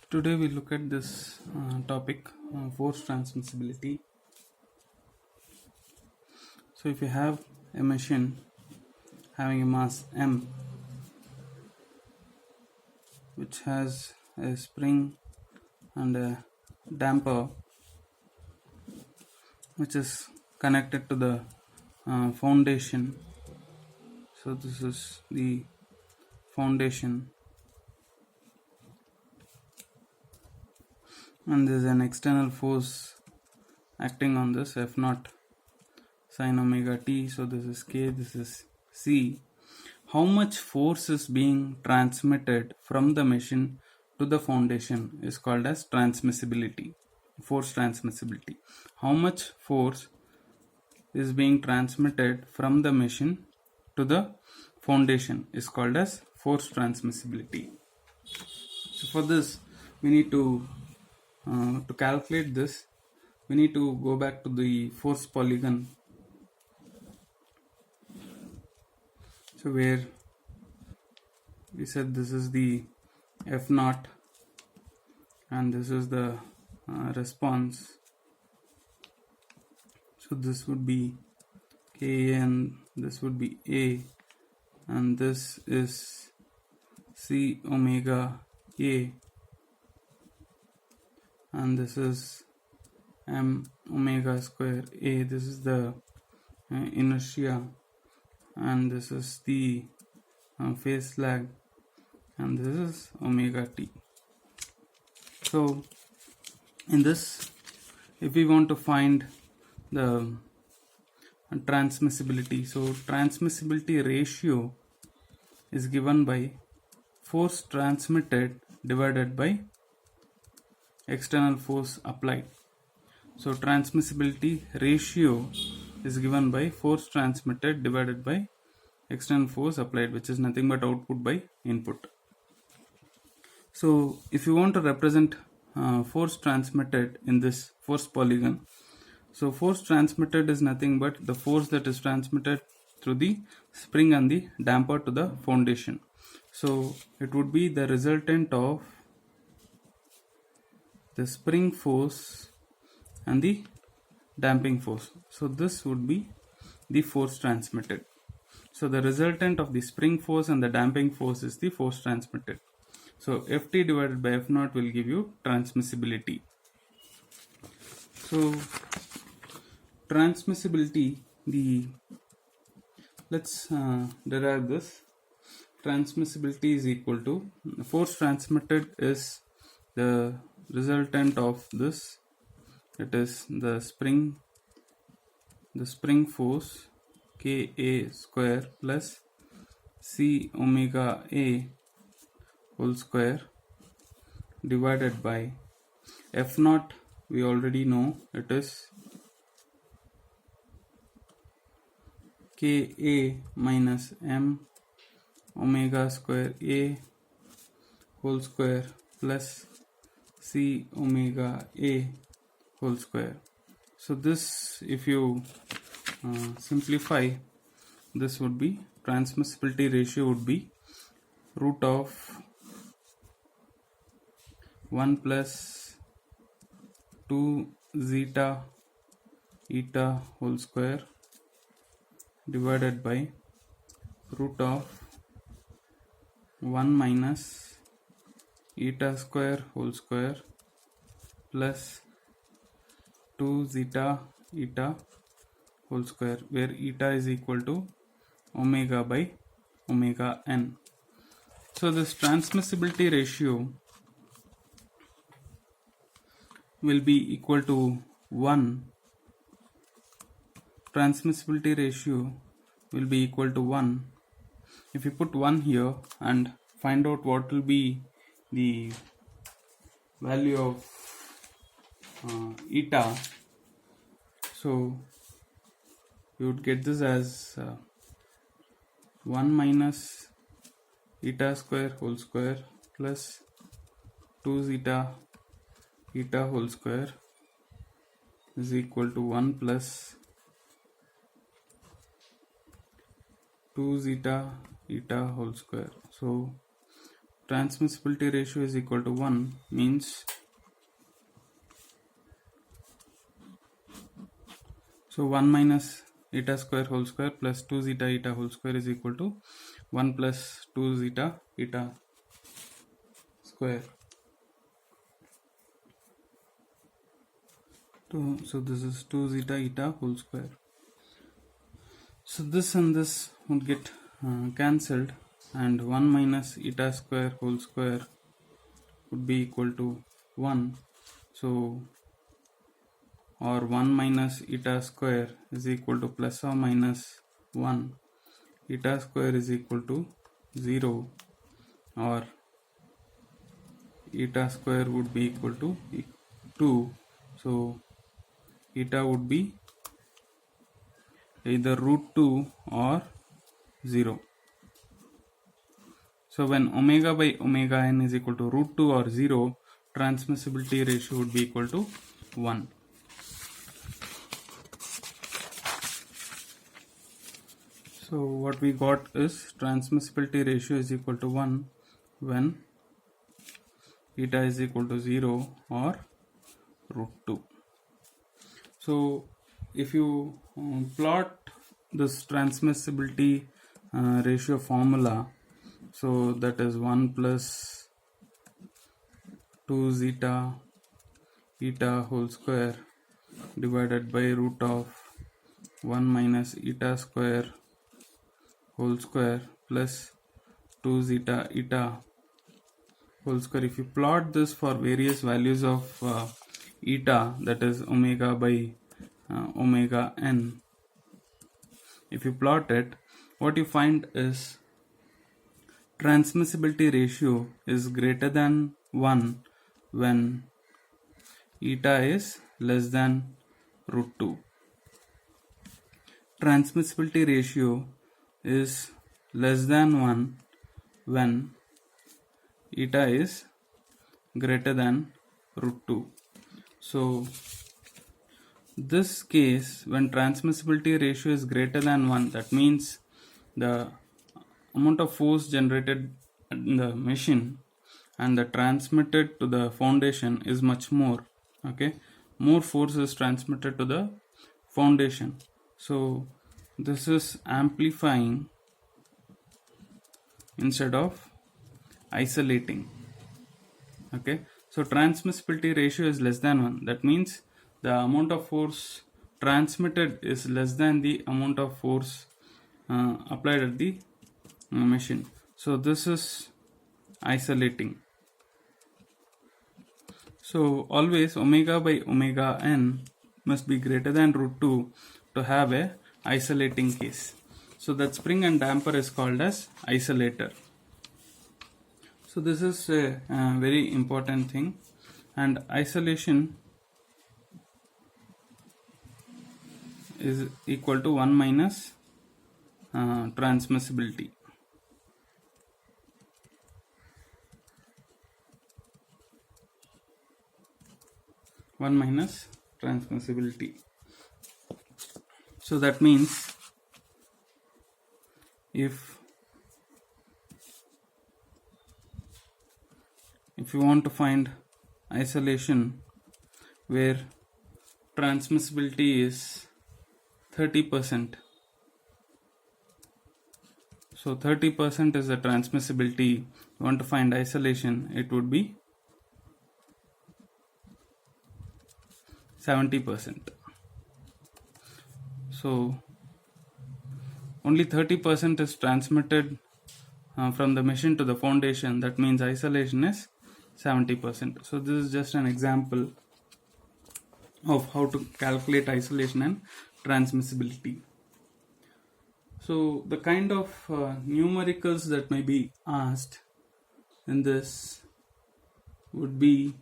Today we look at this topic, force transmissibility. So if you have a machine having a mass m which has a spring and a damper which is connected to the foundation. So this is the foundation, and there is an external force acting on this F naught sine omega t. So this is K, this is C. How much force is being transmitted from the machine to the foundation is called as transmissibility, force transmissibility. How much force is being transmitted from the machine to the foundation is called as force transmissibility. So for this we need to calculate this, we need to go back to the force polygon. So where we said this is the F naught and this is the response. So this would be K and this would be A, and this is C omega A, and this is m omega square A. This is the inertia, and this is the phase lag, and this is omega t. So in this, if we want to find the transmissibility, so transmissibility ratio is given by force transmitted divided by external force applied. So transmissibility ratio is given by force transmitted divided by external force applied, which is nothing but output by input. So if you want to represent force transmitted in this force polygon, so force transmitted is nothing but the force that is transmitted through the spring and the damper to the foundation. So it would be the resultant of the spring force and the damping force. So this would be the force transmitted. So the resultant of the spring force and the damping force is the force transmitted. So Ft divided by F naught will give you transmissibility. So transmissibility, let's derive this. Transmissibility is equal to force transmitted is the resultant of this, it is the spring force Ka square plus C omega A whole square divided by F naught. We already know it is Ka minus m omega square A whole square plus C omega A whole square. So this, if you simplify, this would be transmissibility ratio would be root of 1 plus 2 zeta eta whole square divided by root of 1 minus eta square whole square plus 2 zeta eta whole square, where eta is equal to omega by omega n. So this transmissibility ratio will be equal to 1. Transmissibility ratio will be equal to 1. If you put 1 here and find out what will be the value of eta, so you would get this as 1 minus eta square whole square plus 2 zeta eta whole square is equal to 1 plus 2 zeta eta whole square. So transmissibility ratio is equal to 1 means, so 1 minus eta square whole square plus 2 zeta eta whole square is equal to 1 plus 2 zeta eta square. So this is 2 zeta eta whole square. So this and this would get cancelled, and 1 minus eta square whole square would be equal to 1. So, or 1 minus eta square is equal to plus or minus 1. Eta square is equal to 0, or eta square would be equal to 2. So eta would be either root 2 or 0. So when omega by omega n is equal to root 2 or 0, transmissibility ratio would be equal to 1. So what we got is transmissibility ratio is equal to 1 when eta is equal to 0 or root 2. So if you plot this transmissibility ratio formula, so that is 1 plus 2 zeta eta whole square divided by root of 1 minus eta square whole square plus 2 zeta eta whole square. If you plot this for various values of eta, that is omega by omega n, if you plot it, what you find is transmissibility ratio is greater than 1 when eta is less than root 2. Transmissibility ratio is less than 1 when eta is greater than root 2. So this case, when transmissibility ratio is greater than 1, that means the amount of force generated in the machine and the transmitted to the foundation is much more. Okay, more force is transmitted to the foundation. So this is amplifying instead of isolating. Okay, so transmissibility ratio is less than 1. That means the amount of force transmitted is less than the amount of force applied at the machine. So this is isolating. So always omega by omega n must be greater than root 2 to have a isolating case. So that spring and damper is called as isolator. So this is a very important thing, and isolation is equal to 1 minus transmissibility. So that means if you want to find isolation where transmissibility is 30%, so 30% is the transmissibility, you want to find isolation, it would be 70%. So only 30% is transmitted from the machine to the foundation, that means isolation is 70%. So this is just an example of how to calculate isolation and transmissibility. So the kind of numericals that may be asked in this would be,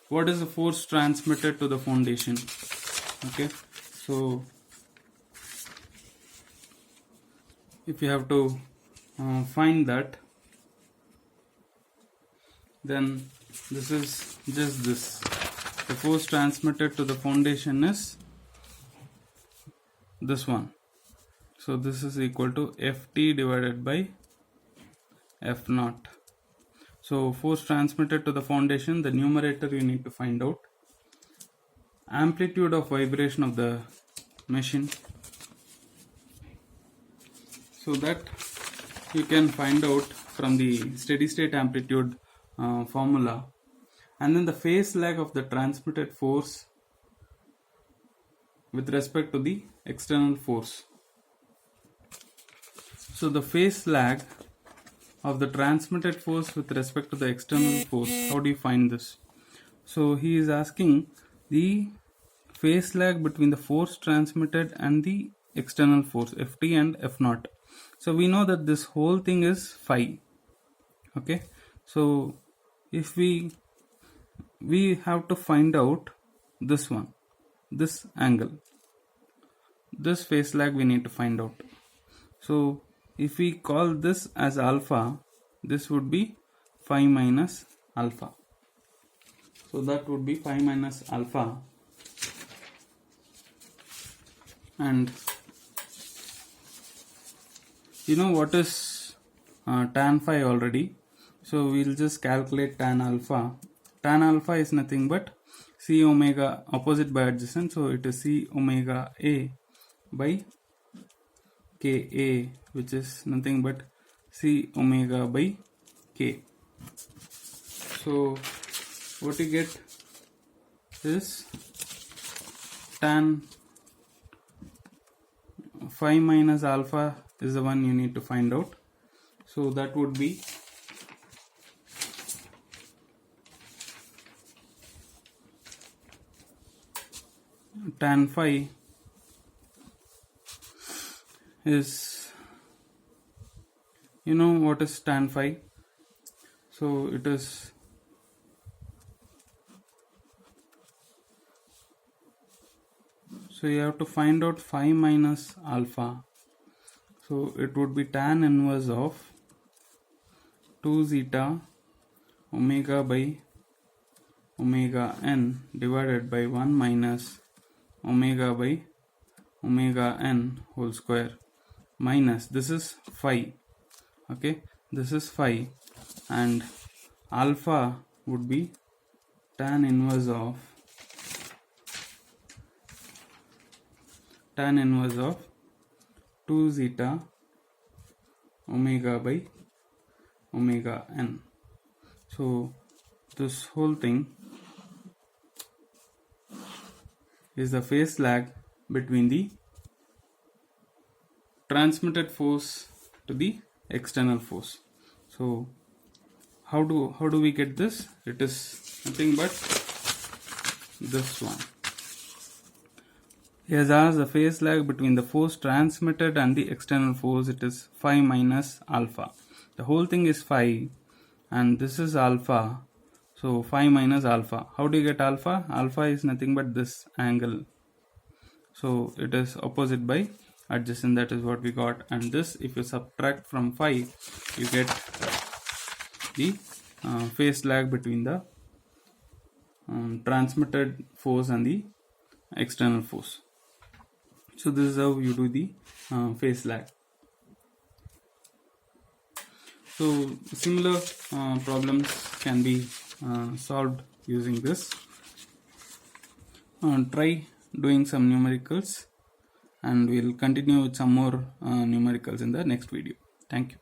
what is the force transmitted to the foundation? Okay, so if you have to find that, then this is just this. The force transmitted to the foundation is this one. So this is equal to Ft divided by F naught. So force transmitted to the foundation, the numerator you need to find out. Amplitude of vibration of the machine, so that you can find out from the steady state amplitude formula. And then the phase lag of the transmitted force with respect to the external force. So the phase lag of the transmitted force with respect to the external force, how do you find this? So he is asking the phase lag between the force transmitted and the external force Ft and F0. So we know that this whole thing is phi. Okay, so if we have to find out this one, this angle, this phase lag we need to find out. So if we call this as alpha, this would be phi minus alpha. So that would be phi minus alpha. And you know what is tan phi already. So we'll just calculate tan alpha. Tan alpha is nothing but C omega, opposite by adjacent. So it is C omega A by Ka, which is nothing but C omega by K. So what you get is tan phi minus alpha is the one you need to find out. So that would be tan phi is, you know what is tan phi? So it is so you have to find out phi minus alpha. So it would be tan inverse of 2 zeta omega by omega n divided by 1 minus omega by omega n whole square minus, this is phi. Okay, this is phi, and alpha would be tan inverse of 2 zeta omega by omega n. So this whole thing is the phase lag between the transmitted force to the external force. So how do we get this? It is nothing but this one. He has asked the phase lag between the force transmitted and the external force. It is phi minus alpha. The whole thing is phi and this is alpha. So phi minus alpha. How do you get alpha? Alpha is nothing but this angle. So it is opposite by adjacent. That is what we got. And this, if you subtract from phi, you get the phase lag between the transmitted force and the external force. So this is how you do the phase lag. So similar problems can be solved using this. Try doing some numericals, and we'll continue with some more numericals in the next video. Thank you.